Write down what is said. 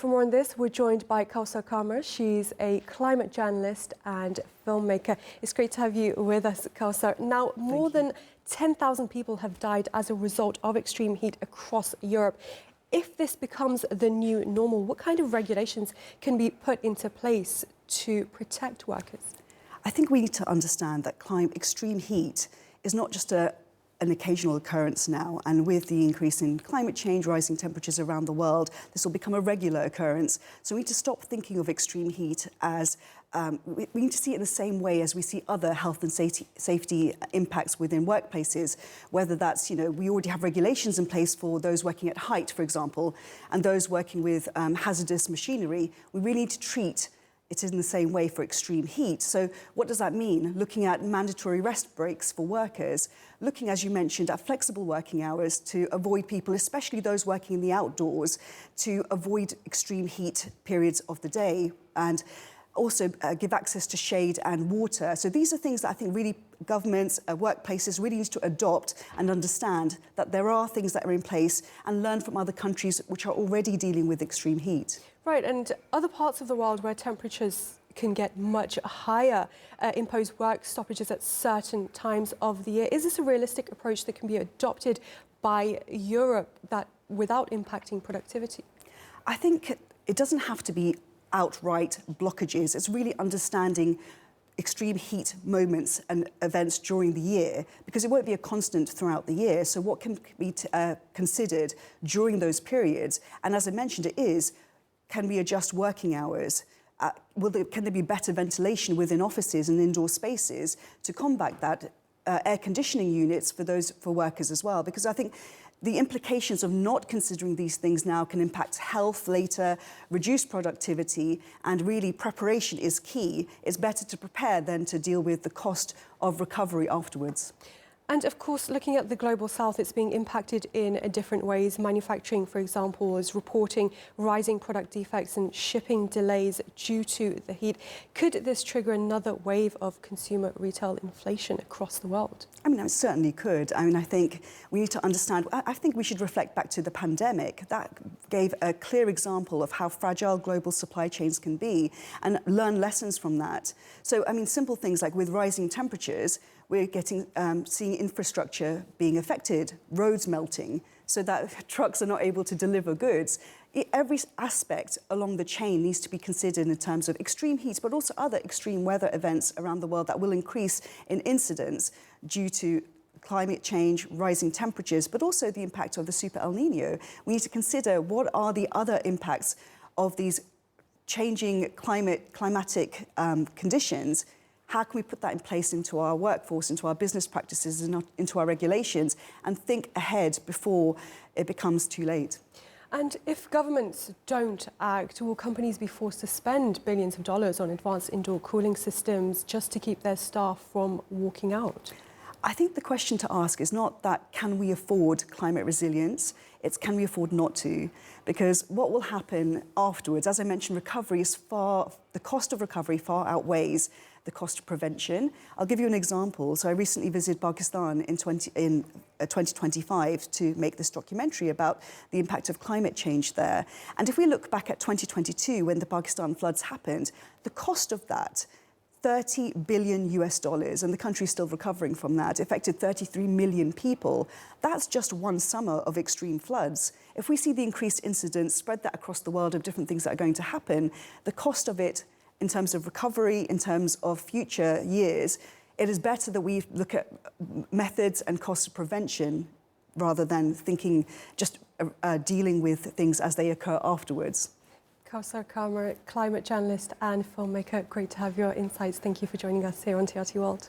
For more on this, we're joined by Kawser Quamer. She's a climate journalist and filmmaker. It's great to have you with us, Kawser. Now, more than 10,000 people have died as a result of extreme heat across Europe. If this becomes the new normal, what kind of regulations can be put into place to protect workers? I think we need to understand that extreme heat is not just an occasional occurrence now, and with the increase in climate change, rising temperatures around the world, this will become a regular occurrence. So we need to stop thinking of extreme heat as, we need to see it in the same way as we see other health and safety impacts within workplaces, whether that's, we already have regulations in place for those working at height, for example, and those working with hazardous machinery. We really need to treat it in the same way for extreme heat. So what does that mean? Looking at mandatory rest breaks for workers, looking, as you mentioned, at flexible working hours to avoid people, especially those working in the outdoors, to avoid extreme heat periods of the day, and also give access to shade and water. So these are things that I think really governments, workplaces really need to adopt and understand that there are things that are in place and learn from other countries which are already dealing with extreme heat. Right, and other parts of the world where temperatures can get much higher impose work stoppages at certain times of the year. Is this a realistic approach that can be adopted by Europe that without impacting productivity? I think it doesn't have to be outright blockages. It's really understanding extreme heat moments and events during the year, because it won't be a constant throughout the year. So what can be considered during those periods? And as I mentioned, can we adjust working hours? Can there be better ventilation within offices and indoor spaces to combat that? Air conditioning units for workers as well, because I think the implications of not considering these things now can impact health later, reduce productivity, and really preparation is key. It's better to prepare than to deal with the cost of recovery afterwards. And of course, looking at the global south, it's being impacted in different ways. Manufacturing, for example, is reporting rising product defects and shipping delays due to the heat. Could this trigger another wave of consumer retail inflation across the world? I mean, it certainly could. I mean, I think we need to understand, I think we should reflect back to the pandemic. That gave a clear example of how fragile global supply chains can be and learn lessons from that. So, I mean, simple things like with rising temperatures, we're seeing infrastructure being affected, roads melting, so that trucks are not able to deliver goods. Every aspect along the chain needs to be considered in terms of extreme heat, but also other extreme weather events around the world that will increase in incidence due to climate change, rising temperatures, but also the impact of the Super El Nino. We need to consider what are the other impacts of these changing climatic conditions. How can we put that in place into our workforce, into our business practices, and into our regulations, and think ahead before it becomes too late? And if governments don't act, will companies be forced to spend billions of dollars on advanced indoor cooling systems just to keep their staff from walking out? I think the question to ask is not that can we afford climate resilience, it's can we afford not to? Because what will happen afterwards, as I mentioned, the cost of recovery far outweighs the cost of prevention. I'll give you an example. So I recently visited Pakistan in 2025 to make this documentary about the impact of climate change there. And if we look back at 2022, when the Pakistan floods happened, the cost of that, $30 billion, and the country is still recovering from that, affected 33 million people. That's just one summer of extreme floods. If we see the increased incidence, spread that across the world of different things that are going to happen, the cost of it in terms of recovery, in terms of future years, it is better that we look at methods and cost of prevention rather than thinking just dealing with things as they occur afterwards. Kawser Quamer, climate journalist and filmmaker, great to have your insights. Thank you for joining us here on TRT World.